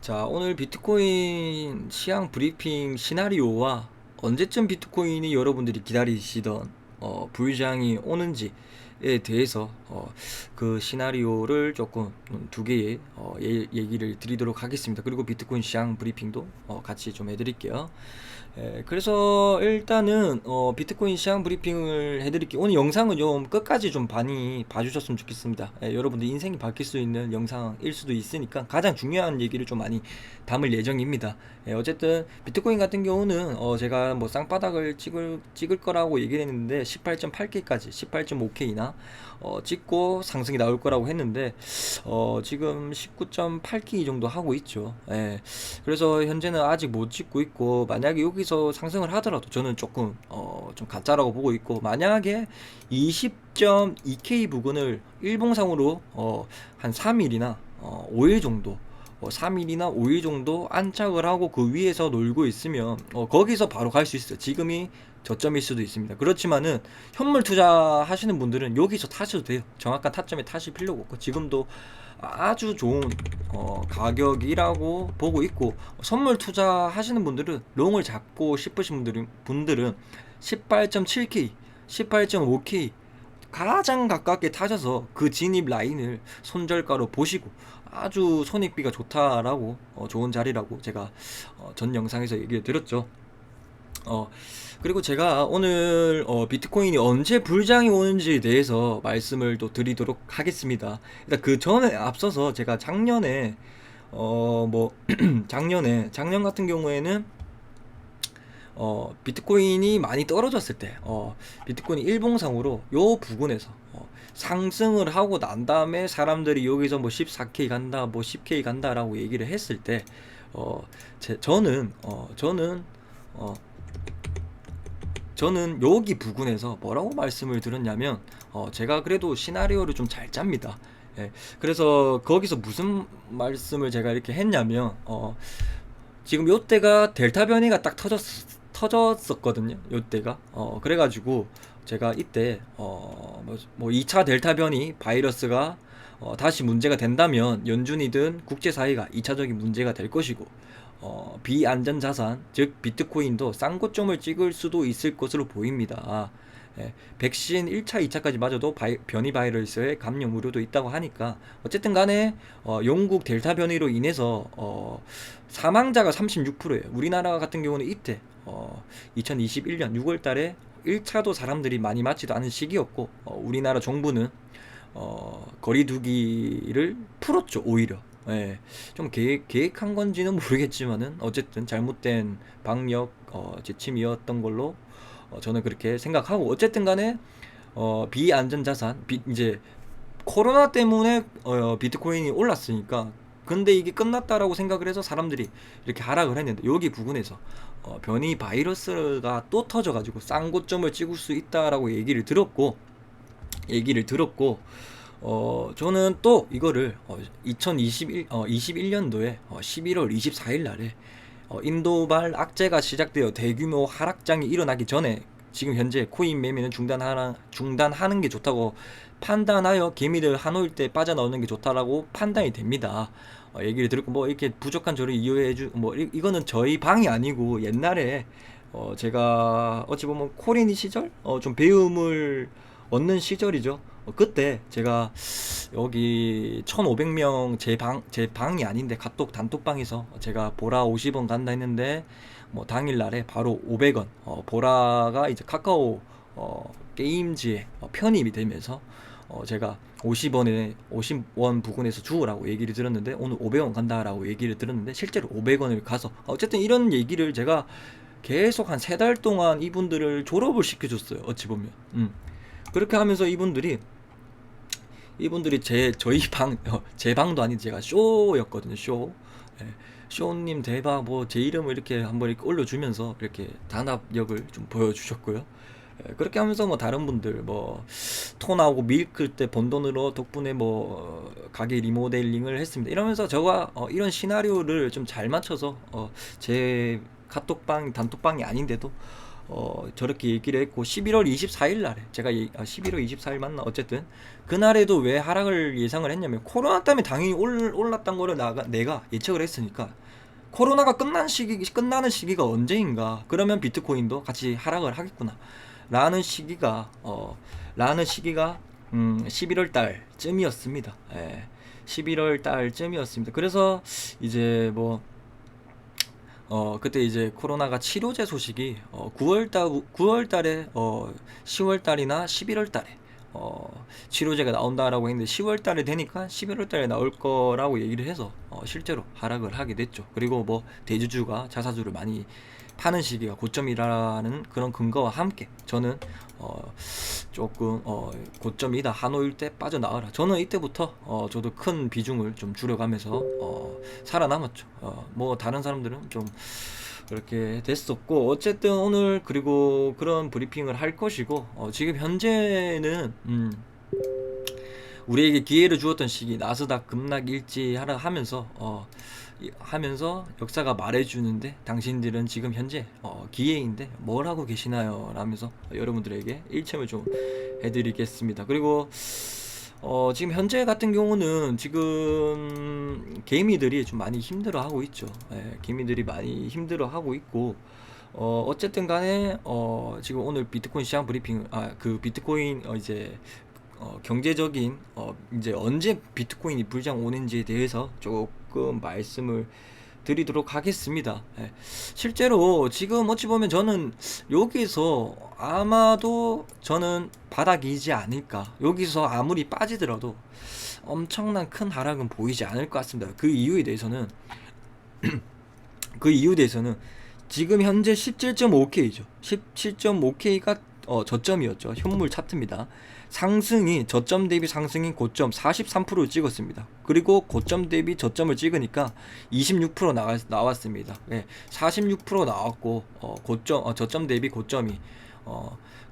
자, 오늘 비트코인 시황 브리핑 시나리오와 언제쯤 비트코인이 여러분들이 기다리시던 불장이 오는지에 대해서 그 시나리오를 조금 두 개의 얘기를 드리도록 하겠습니다. 그리고 비트코인 시황 브리핑도 같이 좀 해드릴게요. 그래서 일단은 비트코인 시황 브리핑을 해드릴게요. 오늘 영상은 좀 끝까지 좀 많이 봐주셨으면 좋겠습니다. 여러분들 인생이 바뀔 수 있는 영상일 수도 있으니까 가장 중요한 얘기를 좀 많이 담을 예정입니다. 어쨌든 비트코인 같은 경우는 제가 뭐 쌍바닥을 찍을 거라고 얘기를 했는데 18.8K까지 18.5K나 찍고 상승이 나올 거라고 했는데 지금 19.8K 정도 하고 있죠. 그래서 현재는 아직 못 찍고 있고, 만약에 여기서 상승을 하더라도 저는 조금 좀 가짜라고 보고 있고, 만약에 20.2K 부근을 일봉상으로 한 3일이나 5일 정도 3일이나 5일 정도 안착을 하고 그 위에서 놀고 있으면 거기서 바로 갈 수 있어요. 지금이 저점일 수도 있습니다. 그렇지만은 현물 투자하시는 분들은 여기서 타셔도 돼요. 정확한 타점에 타실 필요가 없고, 지금도 아주 좋은 가격이라고 보고 있고, 선물 투자하시는 분들은 롱을 잡고 싶으신 분들은 18.7K, 18.5K 가장 가깝게 타셔서 그 진입 라인을 손절가로 보시고, 아주 손익비가 좋다라고 좋은 자리라고 제가 전 영상에서 얘기를 드렸죠. 그리고 제가 오늘 비트코인이 언제 불장이 오는지에 대해서 말씀을 또 드리도록 하겠습니다. 일단 그 전에 앞서서 제가 작년에 뭐 작년 같은 경우에는 비트코인이 많이 떨어졌을 때 비트코인이 일봉상으로 요 부근에서 상승을 하고 난 다음에 사람들이 여기서 뭐 14K 간다 뭐 10K 간다라고 얘기를 했을 때 저는 여기 부근에서 뭐라고 말씀을 드렸냐면, 제가 그래도 시나리오를 좀 잘 짭니다. 그래서 거기서 무슨 말씀을 제가 이렇게 했냐면, 지금 요때가 델타 변이가 딱 터졌었거든요. 요때가. 그래가지고 제가 이때 뭐 2차 델타 변이 바이러스가 다시 문제가 된다면 연준이든 국제사회가 2차적인 문제가 될 것이고, 비안전 자산 즉 비트코인도 쌍고점을 찍을 수도 있을 것으로 보입니다. 백신 1차 2차까지 맞아도 변이 바이러스의 감염 우려도 있다고 하니까, 어쨌든 간에 영국 델타 변이로 인해서 사망자가 36%예요. 우리나라 같은 경우는 이때 2021년 6월 달에 1차도 사람들이 많이 맞지도 않은 시기였고, 우리나라 정부는 거리두기를 풀었죠, 오히려. 좀 계획한 건지는 모르겠지만은 어쨌든 잘못된 방역 지침이었던 걸로 저는 그렇게 생각하고, 어쨌든 간에 비안전 자산 이제 코로나 때문에 비트코인이 올랐으니까, 근데 이게 끝났다라고 생각을 해서 사람들이 이렇게 하락을 했는데, 여기 부근에서 변이 바이러스가 또 터져가지고 쌍고점을 찍을 수 있다라고 얘기를 들었고, 저는 또 이거를 21년도에 11월 24일 날에 인도발 악재가 시작되어 대규모 하락장이 일어나기 전에 지금 현재 코인 매매는 중단하는 게 좋다고 판단하여 개미들 한올 때 빠져나오는 게 좋다라고 판단이 됩니다. 얘기를 들었고, 뭐 이렇게 부족한 저를 이해해주 뭐 이거는 저희 방이 아니고 옛날에 제가 어찌 보면 코리니 시절 좀 배움을 얻는 시절이죠. 그때 제가 여기 1500명 제 방이 아닌데 카톡 단톡방에서 제가 보라 50원 간다 했는데, 뭐 당일날에 바로 500원 보라가 이제 카카오 게임즈에 편입이 되면서 제가 50원 부근에서 주우라고 얘기를 들었는데, 오늘 500원 간다라고 얘기를 들었는데 실제로 500원을 가서, 어쨌든 이런 얘기를 제가 계속 한 3달 동안 이분들을 졸업을 시켜줬어요, 어찌 보면. 그렇게 하면서 이분들이 저희 제 방도 아닌 제가 쇼였거든요, 쇼. 예, 쇼님 대박, 뭐 제 이름을 이렇게 한번 이렇게 올려주면서 이렇게 단합력을 좀 보여주셨고요. 그렇게 하면서 뭐 다른 분들 뭐 토 나오고 밀크 때 번 돈으로 덕분에 뭐 가게 리모델링을 했습니다. 이러면서 제가 이런 시나리오를 좀 잘 맞춰서 제 카톡방 단톡방이 아닌데도 저렇게 얘기를 했고 11월 24일 날에 제가 11월 24일 맞나 어쨌든 그날에도 왜 하락을 예상을 했냐면 코로나 때문에 당연히 올랐던 거를 내가 예측을 했으니까 코로나가 끝나는 시기가 언제인가 그러면 비트코인도 같이 하락을 하겠구나 라는 시기가 11월 달쯤이었습니다. 예. 11월 달쯤이었습니다. 그래서 이제 뭐 그때 이제 코로나가 치료제 소식이 9월 달에 10월 달이나 11월 달에 치료제가 나온다라고 했는데 10월 달에 되니까 11월 달에 나올 거라고 얘기를 해서 실제로 하락을 하게 됐죠. 그리고 뭐 대주주가 자사주를 많이 파는 시기가 고점이라는 그런 근거와 함께 저는 조금 고점이다 한호일 때 빠져나와라. 저는 이때부터 저도 큰 비중을 좀 줄여가면서 살아남았죠. 뭐 다른 사람들은 좀 그렇게 됐었고 어쨌든 오늘 그리고 그런 브리핑을 할 것이고 지금 현재는 우리에게 기회를 주었던 시기 나스닥 급락 일지하라 하면서 역사가 말해주는데 당신들은 지금 현재 기회인데 뭘 하고 계시나요? 라면서 여러분들에게 일침을 좀 해드리겠습니다. 그리고 지금 현재 같은 경우는 지금 개미들이 좀 많이 힘들어하고 있죠. 예, 개미들이 많이 힘들어하고 있고 어쨌든 간에 지금 오늘 비트코인 시장 브리핑 그 비트코인 이제 경제적인 이제 언제 비트코인이 불장 오는지에 대해서 조금 말씀을 드리도록 하겠습니다. 예. 실제로 지금 어찌 보면 저는 여기서 아마도 저는 바닥이지 않을까. 여기서 아무리 빠지더라도 엄청난 큰 하락은 보이지 않을 것 같습니다. 그 이유에 대해서는 지금 현재 17.5K죠. 17.5K가 저점이었죠. 현물 차트입니다. 상승이 저점 대비 상승인 고점 43%를 찍었습니다. 그리고 고점 대비 저점을 찍으니까 26% 나왔습니다. 예, 46% 나왔고 저점 대비 고점이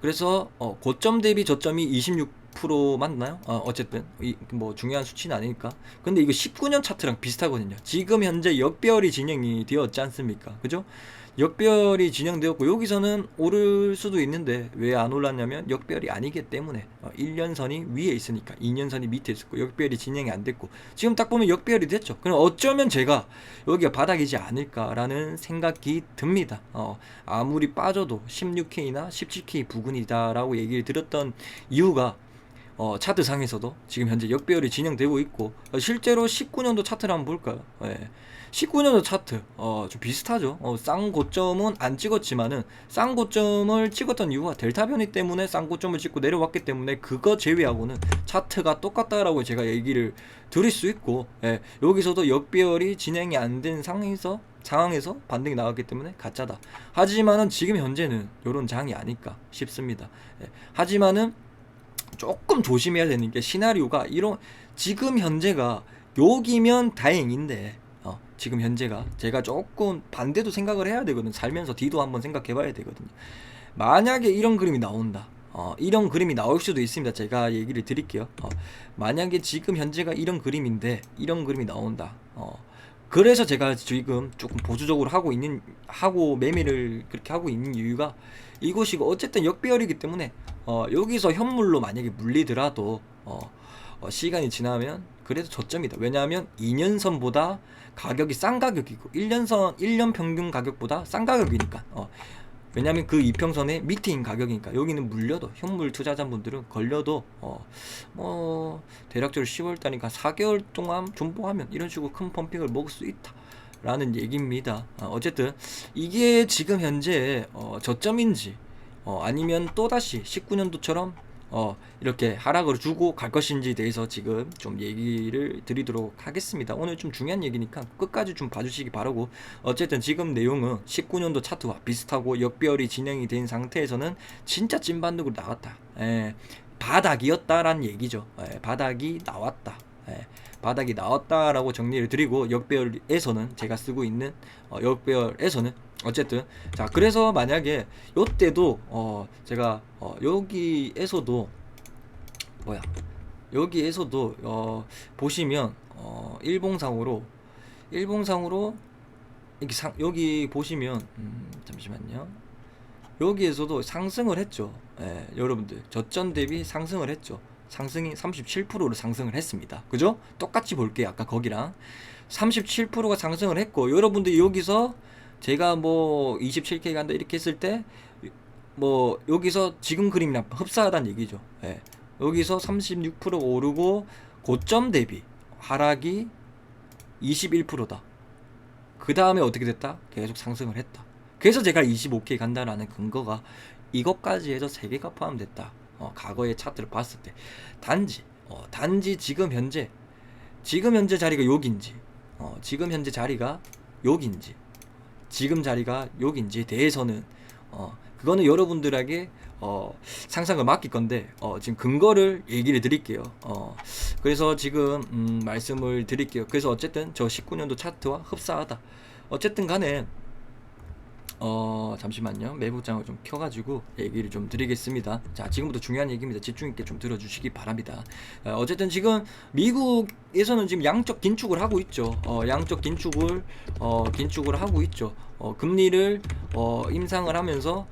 그래서 고점 대비 저점이 26% 맞나요? 어쨌든 뭐 중요한 수치는 아니니까. 근데 이거 19년 차트랑 비슷하거든요. 지금 현재 역배열이 진행이 되었지 않습니까? 그죠? 역배열이 진행되었고 여기서는 오를 수도 있는데 왜 안 올랐냐면 역배열이 아니기 때문에 1년선이 위에 있으니까 2년선이 밑에 있었고 역배열이 진행이 안 됐고 지금 딱 보면 역배열이 됐죠. 그럼 어쩌면 제가 여기가 바닥이지 않을까라는 생각이 듭니다. 아무리 빠져도 16K나 17K 부근이다라고 얘기를 드렸던 이유가 차트상에서도 지금 현재 역배열이 진행되고 있고 실제로 19년도 차트를 한번 볼까요? 예. 19년도 차트 좀 비슷하죠. 쌍고점은 안 찍었지만은 쌍고점을 찍었던 이유가 델타 변이 때문에 쌍고점을 찍고 내려왔기 때문에 그거 제외하고는 차트가 똑같다라고 제가 얘기를 드릴 수 있고 예. 여기서도 역배열이 진행이 안 된 상황에서 반등이 나왔기 때문에 가짜다. 하지만은 지금 현재는 요런 장이 아닐까 싶습니다. 예. 하지만은 조금 조심해야 되는 게 시나리오가 지금 현재가 여기면 다행인데 지금 현재가 제가 조금 반대도 생각을 해야 되거든. 살면서 뒤도 한번 생각해 봐야 되거든요. 만약에 이런 그림이 나온다. 이런 그림이 나올 수도 있습니다. 제가 얘기를 드릴게요. 만약에 지금 현재가 이런 그림인데 이런 그림이 나온다. 그래서 제가 지금 조금 보수적으로 하고 매매를 그렇게 하고 있는 이유가 이곳이 어쨌든 역배열이기 때문에 여기서 현물로 만약에 물리더라도 시간이 지나면 그래도 저점이다. 왜냐하면 2년선보다 가격이 싼 가격이고 1년 평균 가격보다 싼 가격이니까 왜냐하면 그 이평선의 밑인 가격이니까 여기는 물려도 현물 투자자분들은 걸려도 대략적으로 10월달이니까 4개월 동안 존버하면 이런 식으로 큰 펌핑을 먹을 수 있다 라는 얘기입니다. 어쨌든 이게 지금 현재 저점인지 아니면 또다시 19년도처럼 이렇게 하락을 주고 갈 것인지에 대해서 지금 좀 얘기를 드리도록 하겠습니다. 오늘 좀 중요한 얘기니까 끝까지 좀 봐주시기 바라고 어쨌든 지금 내용은 19년도 차트와 비슷하고 역배열이 진행이 된 상태에서는 진짜 찐반등으로 나왔다. 바닥이었다라는 얘기죠. 바닥이 나왔다. 바닥이 나왔다라고 정리를 드리고 역배열에서는 제가 쓰고 있는 역배열에서는 어쨌든 자 그래서 만약에 요때도 제가 여기에서도 보시면 일봉상으로 여기 보시면 잠시만요. 여기에서도 상승을 했죠. 예, 여러분들 저점 대비 상승을 했죠. 상승이 37%로 상승을 했습니다. 그죠? 똑같이 볼게요. 아까 거기랑 37%가 상승을 했고, 여러분들이 여기서 제가 뭐 27K 간다 이렇게 했을 때 뭐 여기서 지금 그림이랑 흡사하다는 얘기죠. 예. 여기서 36%가 오르고 고점 대비 하락이 21%다. 그 다음에 어떻게 됐다? 계속 상승을 했다. 그래서 제가 25K 간다라는 근거가 이것까지 해서 3개가 포함됐다. 과거의 차트를 봤을 때 단지 지금 현재 자리가 여기인지, 지금 현재 자리가 여기인지, 지금 자리가 여기인지에 대해서는 그거는 여러분들에게 상상을 맡길 건데, 지금 근거를 얘기를 드릴게요. 그래서 지금 말씀을 드릴게요. 그래서 어쨌든 저 19년도 차트와 흡사하다. 어쨌든 간에 잠시만요. 매부장을 좀 켜가지고 얘기를 좀 드리겠습니다. 자, 지금부터 중요한 얘기입니다. 집중 있게 좀 들어주시기 바랍니다. 어쨌든 지금 미국에서는 지금 양적 긴축을 하고 있죠. 양적 긴축을 하고 있죠. 금리를 인상을 하면서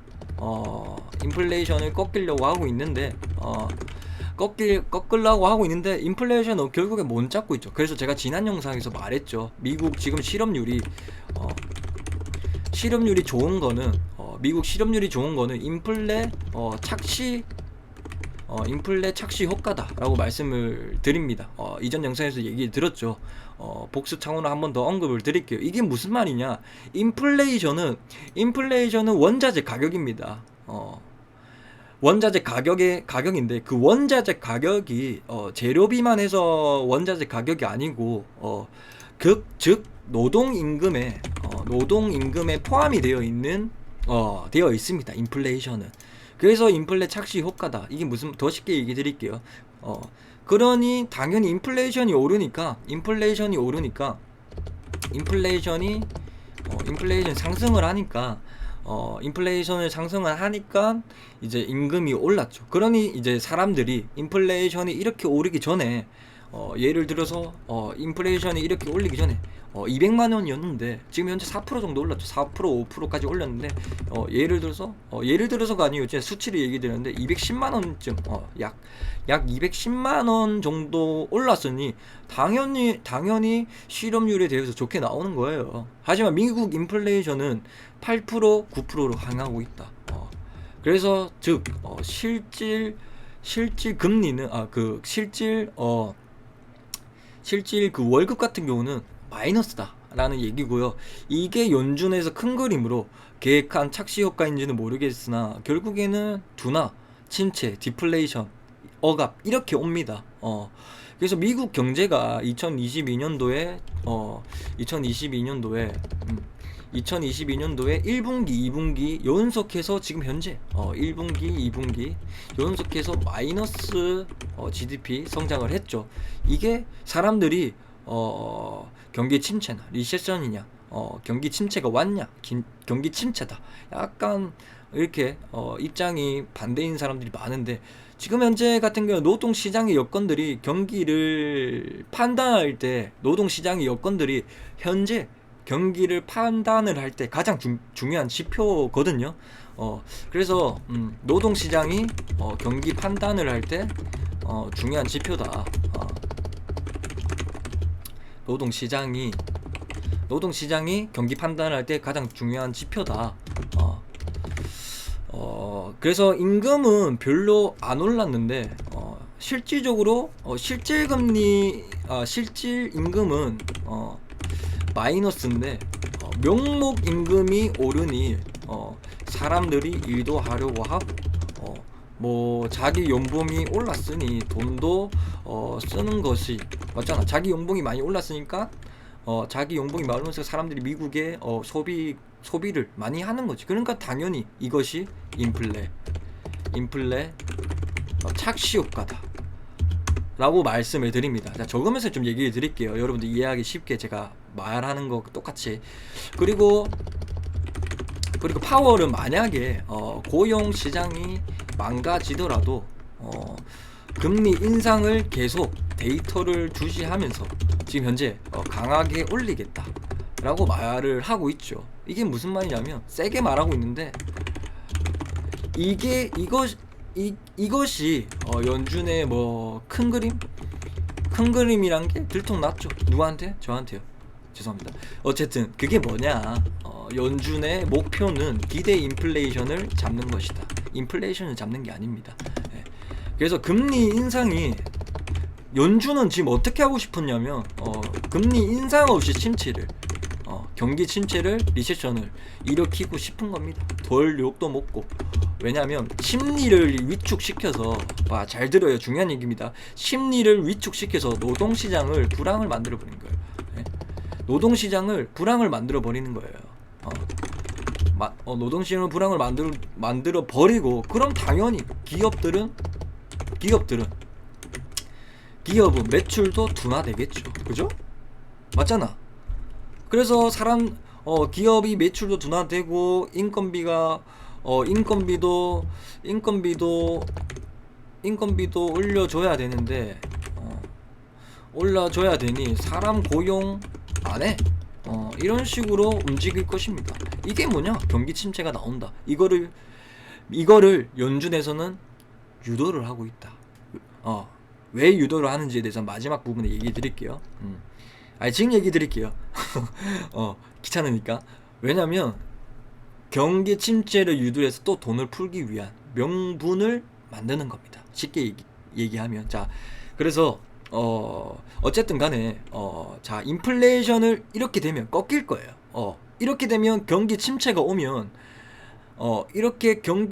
인플레이션을 꺾으려고 하고 있는데, 꺾으려고 하고 있는데 인플레이션은 결국에 못 잡고 있죠. 그래서 제가 지난 영상에서 말했죠. 미국 지금 실업률이 좋은 거는, 미국 실업률이 좋은 거는 인플레 착시 효과다라고 말씀을 드립니다. 이전 영상에서 얘기 들었죠. 복수 차원으로 한 번 더 언급을 드릴게요. 이게 무슨 말이냐? 인플레이션은 원자재 가격입니다. 원자재 가격인데, 그 원자재 가격이 재료비만 해서 원자재 가격이 아니고 즉 노동임금에 포함이 되어 있습니다. 인플레이션은. 그래서 인플레 착시 효과다. 이게 무슨, 더 쉽게 얘기 드릴게요. 그러니 당연히 인플레이션이 상승을 하니까, 인플레이션을 상승을 하니까 이제 임금이 올랐죠. 그러니 이제 사람들이 인플레이션이 이렇게 오르기 전에, 예를 들어서 인플레이션이 이렇게 올리기 전에 200만 원이었는데 지금 현재 4% 정도 올랐죠. 4% 5%까지 올렸는데, 예를 들어서가 아니고 제 수치를 얘기 드렸는데 210만 원쯤, 약 210만 원 정도 올랐으니 당연히 실업률에 대해서 좋게 나오는 거예요. 하지만 미국 인플레이션은 8% 9%로 향하고 있다. 그래서 즉 실질 금리는 실질 그 월급 같은 경우는 마이너스다 라는 얘기고요. 이게 연준에서 큰 그림으로 계획한 착시 효과인지는 모르겠으나 결국에는 둔화, 침체, 디플레이션, 억압 이렇게 옵니다. 그래서 미국 경제가 2022년도에 1분기, 2분기 연속해서 지금 현재 1분기, 2분기 연속해서 마이너스 GDP 성장을 했죠. 이게 사람들이 경기 침체나 리세션이냐, 경기 침체가 왔냐, 경기 침체다, 약간 이렇게 입장이 반대인 사람들이 많은데, 지금 현재 같은 경우 노동시장의 여건들이 경기를 판단할 때, 노동시장의 여건들이 현재 경기를 판단을 할 때 가장 중요한 지표거든요. 그래서 노동시장이 경기 판단을 할 때 중요한 지표다. 노동시장이 경기 판단을 할 때 가장 중요한 지표다. 그래서 임금은 별로 안 올랐는데, 실질적으로 실질 임금은 마이너스인데, 명목 임금이 오르니 사람들이 일도 하려고 하고, 뭐 자기 연봉이 올랐으니 돈도 쓰는 것이 맞잖아. 자기 연봉이 많이 올랐으니까 자기 연봉이 많이 올라서 사람들이 미국에 소비를 많이 하는 거지. 그러니까 당연히 이것이 인플레 착시 효과다 라고 말씀을 드립니다. 자, 적으면서 좀 얘기를 드릴게요. 여러분들 이해하기 쉽게 제가 말하는 거 똑같이. 그리고 파월은 만약에 고용 시장이 망가지더라도 금리 인상을 계속 데이터를 주시하면서 지금 현재 강하게 올리겠다 라고 말을 하고 있죠. 이게 무슨 말이냐면, 세게 말하고 있는데 이것이 연준의 뭐 큰 그림? 큰 그림이란 게 들통났죠. 누구한테? 저한테요. 죄송합니다. 어쨌든 그게 뭐냐? 연준의 목표는 기대 인플레이션을 잡는 것이다. 인플레이션을 잡는 게 아닙니다. 예. 그래서 금리 인상이 연준은 지금 어떻게 하고 싶었냐면 금리 인상 없이 침체를 경기 침체를 리세션을 일으키고 싶은 겁니다. 덜 욕도 먹고. 왜냐하면 심리를 위축시켜서 잘 들어요. 중요한 얘기입니다. 심리를 위축시켜서 노동시장을 불황을 만들어 버린 거예요. 네? 노동시장을 불황을 만들어 버리는 거예요. 노동시장을 불황을 만들어 버리고, 그럼 당연히 기업은 매출도 둔화되겠죠. 그죠? 맞잖아. 그래서 기업이 매출도 둔화되고 인건비도 올려줘야 되는데 올라줘야 되니 사람 고용 안 해. 이런 식으로 움직일 것입니다. 이게 뭐냐? 경기 침체가 나온다. 이거를 연준에서는 유도를 하고 있다. 왜 유도를 하는지에 대해서 마지막 부분에 얘기 드릴게요. 지금 얘기 드릴게요. 귀찮으니까. 왜냐면 경기 침체를 유도해서 또 돈을 풀기 위한 명분을 만드는 겁니다. 쉽게 얘기하면. 자, 그래서 어쨌든 간에 자, 인플레이션을 이렇게 되면 꺾일 거예요. 이렇게 되면 경기 침체가 오면 이렇게 그런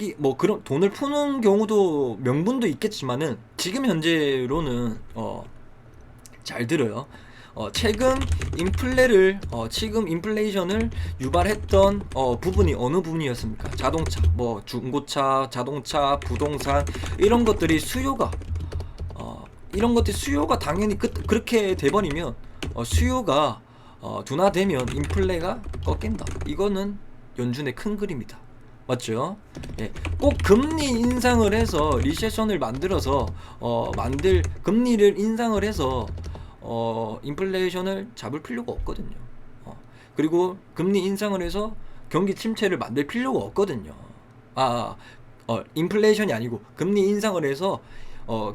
돈을 푸는 경우도 명분도 있겠지만은, 지금 현재로는 잘 들어요. 최근 인플레이션을 유발했던 부분이 어느 부분이었습니까? 자동차, 중고차, 자동차, 부동산, 이런 것들이 수요가 당연히 그렇게 돼버리면 수요가 둔화되면 인플레가 꺾인다. 이거는 연준의 큰 그림이다. 맞죠? 예. 꼭 금리 인상을 해서 리세션을 만들어서 금리를 인상을 해서 인플레이션을 잡을 필요가 없거든요. 그리고 금리 인상을 해서 경기 침체를 만들 필요가 없거든요. 인플레이션이 아니고 금리 인상을 해서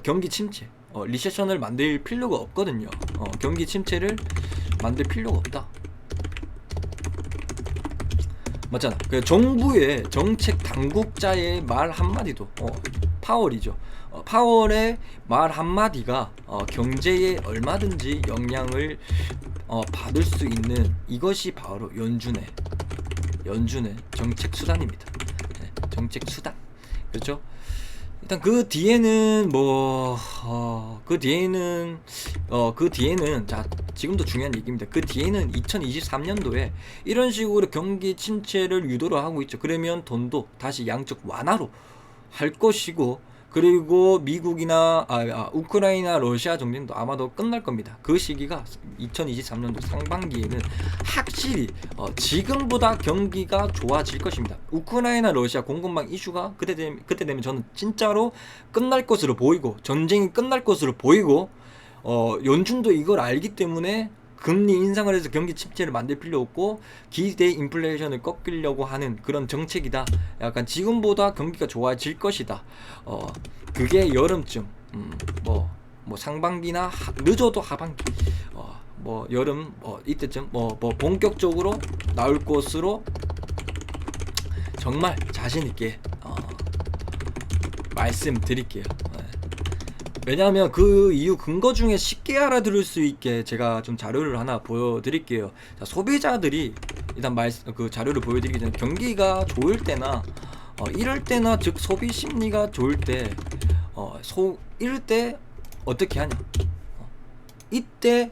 경기 침체, 리세션을 만들 필요가 없거든요. 경기 침체를 만들 필요가 없다. 맞잖아. 그 정부의 정책 당국자의 말 한마디도 파월이죠. 파월의 말 한마디가 경제에 얼마든지 영향을 받을 수 있는, 이것이 바로 연준의 정책 수단입니다. 네, 정책 수단. 그렇죠? 일단 그 뒤에는 자, 지금도 중요한 얘기입니다. 그 뒤에는 2023년도에 이런 식으로 경기 침체를 유도를 하고 있죠. 그러면 돈도 다시 양적 완화로 할 것이고, 그리고 미국이나 우크라이나, 러시아 정전도 아마도 끝날 겁니다. 그 시기가 2023년도 상반기에는 확실히 지금보다 경기가 좋아질 것입니다. 우크라이나, 러시아 공급망 이슈가 그때 되면 저는 진짜로 끝날 것으로 보이고, 전쟁이 끝날 것으로 보이고, 연준도 이걸 알기 때문에 금리 인상을 해서 경기 침체를 만들 필요 없고 기대 인플레이션을 꺾으려고 하는 그런 정책이다. 약간 지금보다 경기가 좋아질 것이다. 그게 여름쯤, 상반기나 늦어도 하반기, 여름, 이때쯤 본격적으로 나올 것으로 정말 자신 있게 말씀드릴게요. 왜냐하면 그 이유 근거 중에 쉽게 알아들을 수 있게 제가 좀 자료를 하나 보여드릴게요. 자, 소비자들이 일단 그 자료를 보여드리기 전에, 경기가 좋을 때나 이럴 때나, 즉 소비 심리가 좋을 때 이럴 때 어떻게 하냐? 이때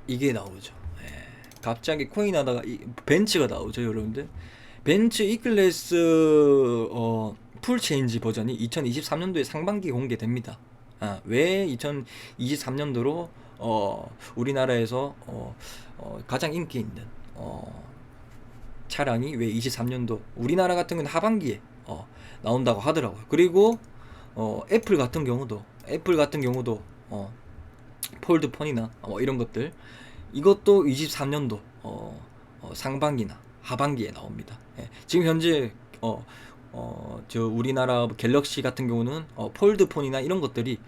이게 나오죠. 갑자기 코인 하다가 벤츠가 나오죠, 여러분들. 벤츠 E클래스 풀 체인지 버전이 2023년도에 상반기에 공개됩니다. 왜 2023년도로 우리나라에서 가장 인기 있는 차량이 왜 23년도, 우리나라 같은 경우는 하반기에 나온다고 하더라고요. 그리고 애플 같은 경우도 폴드폰이나 이런 것들, 이것도 23년도 상반기나 하반기에 나옵니다. 예. 지금 현재 저 우리나라 갤럭시 같은 경우는 폴드폰이나 이런 것들이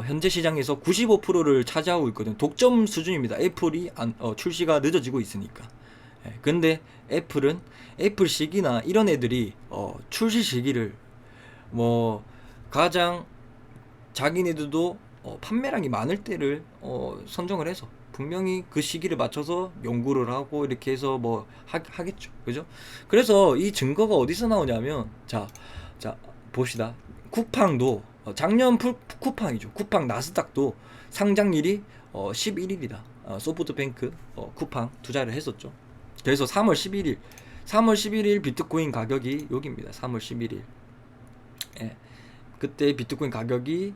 현재 시장에서 95%를 차지하고 있거든요. 독점 수준입니다. 애플이 출시가 늦어지고 있으니까. 예. 근데 애플식이나 이런 애들이 출시 시기를 뭐 가장 자기네들도 판매량이 많을 때를 선정을 해서 분명히 그 시기를 맞춰서 연구를 하고 이렇게 해서 뭐 하겠죠. 그죠? 그래서 이 증거가 어디서 나오냐면 자 봅시다. 쿠팡도 작년 쿠팡이죠. 쿠팡 나스닥도 상장일이 11일이다. 소프트뱅크 쿠팡 투자를 했었죠. 그래서 3월 11일 비트코인 가격이 여기입니다. 3월 11일. 예. 그때 비트코인 가격이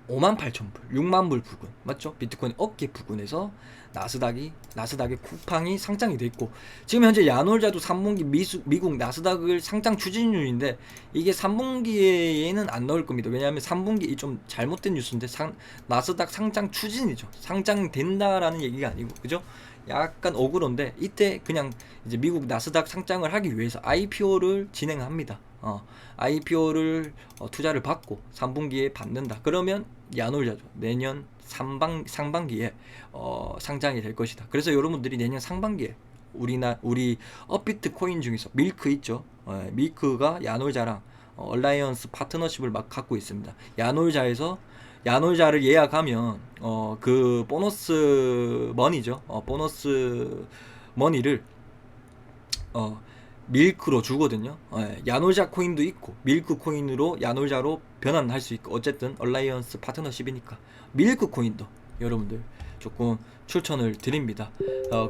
58,000불, 6만 불 부근 맞죠? 비트코인 어깨 부근에서 나스닥의 쿠팡이 상장이 돼 있고, 지금 현재 야놀자도 3분기 미국 나스닥을 상장 추진중인데 이게 3분기에는 안 넣을 겁니다. 왜냐하면 3분기 좀 잘못된 뉴스인데 나스닥 상장 추진이죠. 상장된다라는 얘기가 아니고, 그죠? 약간 억울한데 이때 그냥 이제 미국 나스닥 상장을 하기 위해서 IPO를 진행합니다. IPO를 투자를 받고 3분기에 받는다. 그러면 야놀자죠. 내년 상반기에 상장이 될 것이다. 그래서 여러분들이 내년 상반기에 우리 업비트 코인 중에서 밀크 있죠. 밀크가 야놀자랑 얼라이언스 파트너십을 막 갖고 있습니다. 야놀자를 예약하면 그 보너스 머니죠. 보너스 머니를 밀크로 주거든요. 야놀자 코인도 있고 밀크 코인으로 야놀자로 변환할 수 있고, 어쨌든 얼라이언스 파트너십이니까 밀크 코인도 여러분들 조금 추천을 드립니다.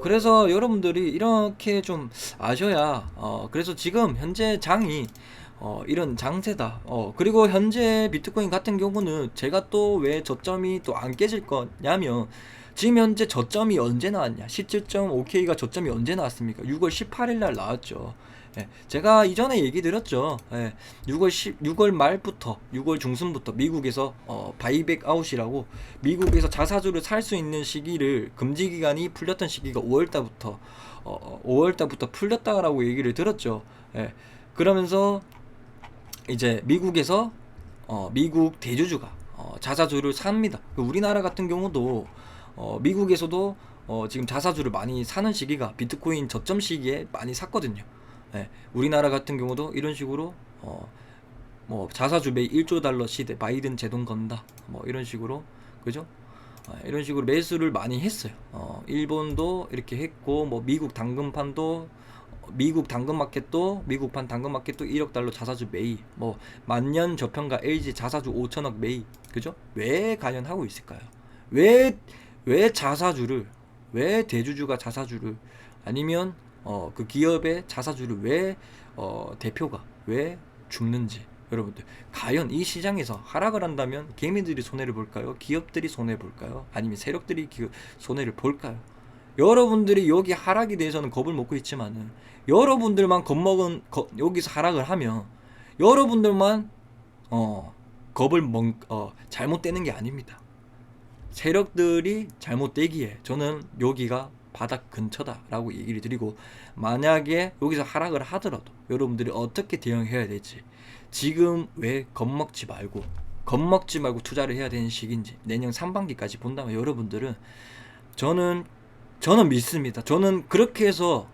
그래서 여러분들이 이렇게 좀 아셔야 그래서 지금 현재 장이 이런 장세다. 그리고 현재 비트코인 같은 경우는 제가 또 왜 저점이 또 안 깨질 거냐면, 지금 현재 저점이 언제 나왔냐? 17.5K가 저점이 언제 나왔습니까? 6월 18일 날 나왔죠. 예, 제가 이전에 얘기 드렸죠. 6월 말부터 6월 중순부터 미국에서 바이백 아웃이라고, 미국에서 자사주를 살 수 있는 시기를 금지 기간이 풀렸던 시기가 5월달부터 풀렸다라고 얘기를 들었죠. 예, 그러면서 이제 미국에서 미국 대주주가 자사주를 삽니다. 우리나라 같은 경우도 미국에서도 지금 자사주를 많이 사는 시기가 비트코인 저점 시기에 많이 샀거든요. 우리나라 같은 경우도 이런 식으로 뭐 자사주 매 1조 달러 시대 바이든 제동 건다 뭐 이런 식으로, 그죠? 이런 식으로 매수를 많이 했어요. 일본도 이렇게 했고, 뭐 미국 당근판도 미국판 당근마켓도 1억 달러 자사주 매입, 뭐 만년 저평가 LG 자사주 5천억 매입, 그죠? 왜 관련하고 있을까요? 왜 자사주를, 왜 대주주가 자사주를, 아니면 그 기업의 자사주를 왜 대표가 왜 줍는지, 여러분들 과연 이 시장에서 하락을 한다면 개미들이 손해를 볼까요? 기업들이 손해 볼까요? 아니면 세력들이 손해를 볼까요? 여러분들이 여기 하락에 대해서는 겁을 먹고 있지만은, 여러분들만 겁먹은 여기서 하락을 하면 여러분들만 잘못되는 게 아닙니다. 세력들이 잘못되기에 저는 여기가 바닥 근처다라고 얘기를 드리고, 만약에 여기서 하락을 하더라도 여러분들이 어떻게 대응해야 될지, 지금 왜 겁먹지 말고 투자를 해야 되는 시기인지 내년 상반기까지 본다면, 여러분들은 저는 믿습니다. 저는 그렇게 해서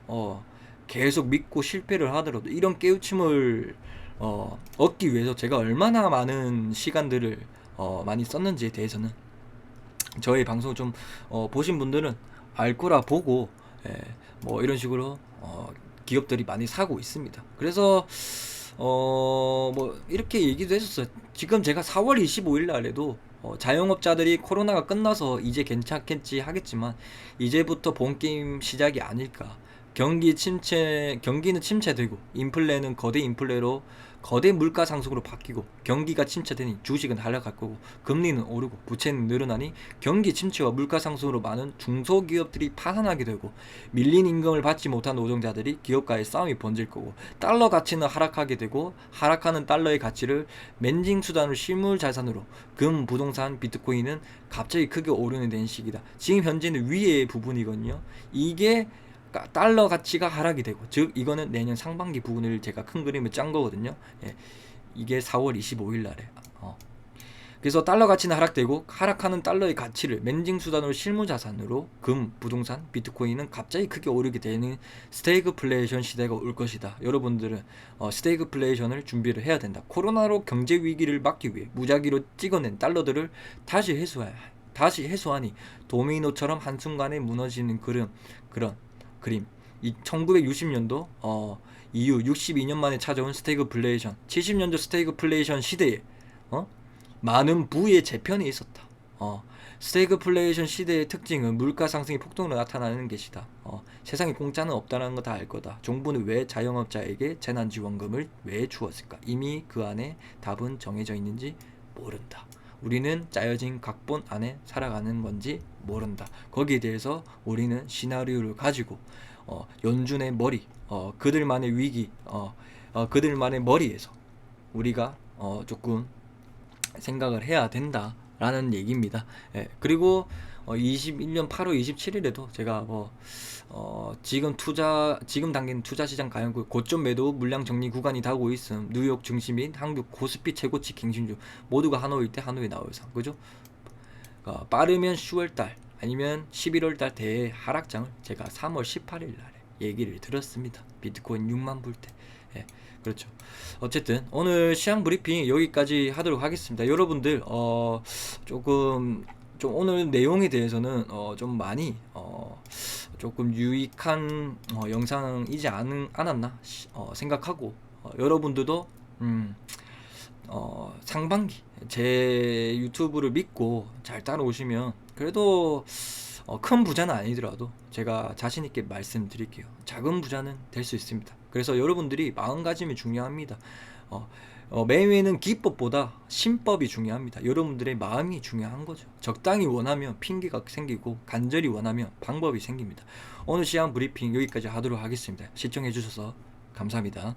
계속 믿고 실패를 하더라도 이런 깨우침을 얻기 위해서 제가 얼마나 많은 시간들을 많이 썼는지에 대해서는 저희 방송 좀 보신 분들은 알 거라 보고, 뭐 이런 식으로 기업들이 많이 사고 있습니다. 그래서 뭐 이렇게 얘기도 했었어요. 지금 제가 4월 25일 날에도 자영업자들이 코로나가 끝나서 이제 괜찮겠지 하겠지만, 이제부터 본 게임 시작이 아닐까. 경기는 침체되고, 인플레는 거대 인플레로 거대 물가 상승으로 바뀌고, 경기가 침체되니 주식은 하락할 거고, 금리는 오르고, 부채는 늘어나니 경기 침체와 물가 상승으로 많은 중소기업들이 파산하게 되고, 밀린 임금을 받지 못한 노동자들이 기업과의 싸움이 번질 거고, 달러 가치는 하락하게 되고, 하락하는 달러의 가치를 멘징 수단으로 실물 자산으로 금, 부동산, 비트코인은 갑자기 크게 오르는 된 시기다. 지금 현재는 위의 부분이거든요. 이게 달러 가치가 하락이 되고, 즉 이거는 내년 상반기 부분을 제가 큰 그림을 짠 거거든요. 예, 이게 4월 25일 날에 그래서 달러 가치는 하락되고, 하락하는 달러의 가치를 멘징 수단으로 실무 자산으로 금, 부동산, 비트코인은 갑자기 크게 오르게 되는 스태그플레이션 시대가 올 것이다. 여러분들은 스태그플레이션을 준비를 해야 된다. 코로나로 경제 위기를 막기 위해 무작위로 찍어낸 달러들을 다시 해소하니 도미노처럼 한순간에 무너지는 그런 그림. 이 1960년도 이후 62년 만에 찾아온 스태그플레이션, 70년도 스태그플레이션 시대에 많은 부의 재편이 있었다. 스태그플레이션 시대의 특징은 물가 상승이 폭동으로 나타나는 것이다. 세상에 공짜는 없다는 거 다 알 거다. 정부는 왜 자영업자에게 재난지원금을 왜 주었을까? 이미 그 안에 답은 정해져 있는지 모른다. 우리는 짜여진 각본 안에 살아가는 건지 모른다. 거기에 대해서 우리는 시나리오를 가지고 연준의 머리, 그들만의 위기, 그들만의 머리에서 우리가 조금 생각을 해야 된다라는 얘기입니다. 예, 그리고 21년 8월 27일에도 제가 지금 단계는 투자 시장 가용구 고점 매도 물량 정리 구간이 닿고 있음. 뉴욕 증시 및 한국 코스피 최고치 갱신 중 모두가 하노이 때 하노이 나올 상, 그죠? 빠르면 10월달 아니면 11월달 대의 하락장을 제가 3월 18일 날에 얘기를 들었습니다. 비트코인 6만 불 때. 예, 그렇죠. 어쨌든 오늘 시황 브리핑 여기까지 하도록 하겠습니다. 여러분들 조금 좀 오늘 내용에 대해서는 좀 많이 조금 유익한 영상이지 않았나 생각하고, 여러분들도 상반기 제 유튜브를 믿고 잘 따라오시면 그래도 큰 부자는 아니더라도 제가 자신있게 말씀드릴게요. 작은 부자는 될 수 있습니다. 그래서 여러분들이 마음가짐이 중요합니다. 매매는 기법보다 신법이 중요합니다. 여러분들의 마음이 중요한 거죠. 적당히 원하면 핑계가 생기고, 간절히 원하면 방법이 생깁니다. 오늘 시황 브리핑 여기까지 하도록 하겠습니다. 시청해 주셔서 감사합니다.